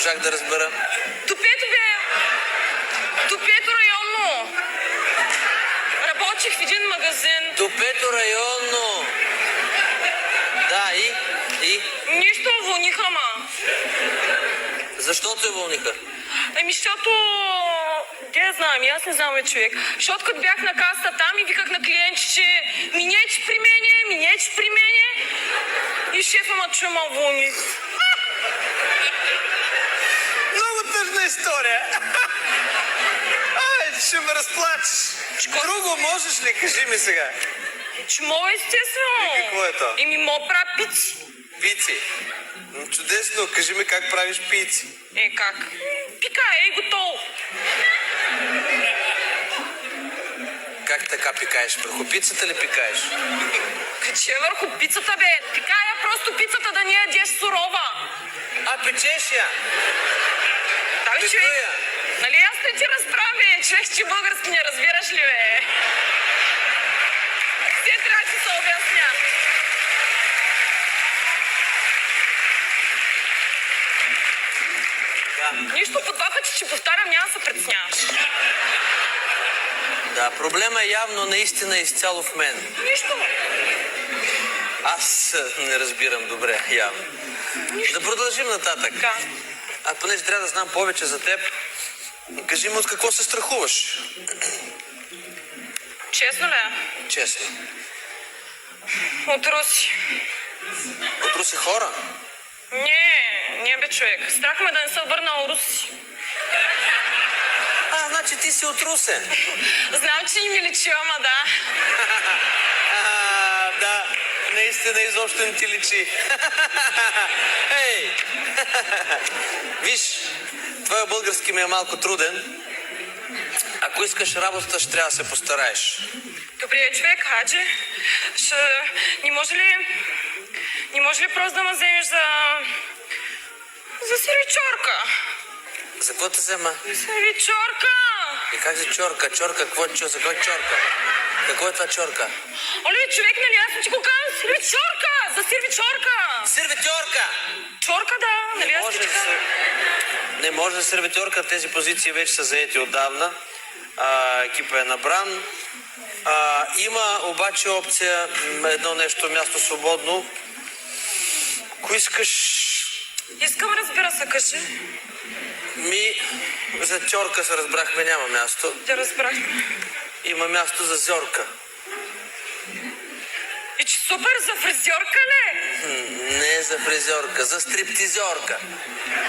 можах да разбера. Тупето бе. Тупето районно. Работих в един магазин. Тупето районно. Да, и? Нищо, вълниха ма. Защо те вълниха? Ами, защото... Де знам, аз не знам, бе, човек. Защото като бях на касата там и виках на клиенти, че минече при мене. И шефа ма чуе ма вълни. Много тъжна история. Ай, ще ме разплачеш. Друго можеш ли? Кажи ми сега. Че мога, естествено. И какво е то? Еми, мога правя пици. Пици. Чудесно. Кажи ми как правиш пици. Как? Пикай, готово. Как така пикаеш? Върху пицата ли пикаеш? Каче върху пицата, бе. Пикая просто пицата да не ядеш сурова. А, печеш я? Да, бе, човек. Пекуя. Нали аз не ти разправя, бе. Човек, че български не разбираш ли, бе? Все трябва да се обясня. Да. Нищо по два пъти, че повтарям, няма да се притесняваш. Да, проблема е явно наистина изцяло в мен. Нищо. Аз не разбирам добре, явно. Да продължим нататък. Да. А понеже трябва да знам повече за теб, кажи ми от какво се страхуваш? Честно ли? Честно. От руси. От руси хора? Не бе, човек. Страх ме да не се обърна у руси. А, значи ти си от Русе. Знам, че и ми личи, ама да. Да, наистина изобщо не ти личи. Ей! Виж, твоя български ми е малко труден. Ако искаш работата, ще трябва да се постараеш. Добре, човек, хаджи. Не може ли просто да ме вземеш за сервичорка? За какво те взема? Сервичорка! И как за чорка? Чорка, за кой чорка? Какво е това чорка? Оле, човек, нали аз ти го казвам? Сервичорка! За сервичорка! Сервитьорка! Чорка, да, нали аз ти го казвам? Не може за сервитьорка, тези позиции вече са заети отдавна. Екипа е набран. Има обаче опция, едно нещо, място свободно. Ако искаш... Искам, разбира се, кажи. За тьорка се разбрахме, няма място. Те разбрахме. Има място за зьорка. И че супер, за фризьорка ли? Не за фризьорка, за стриптизьорка.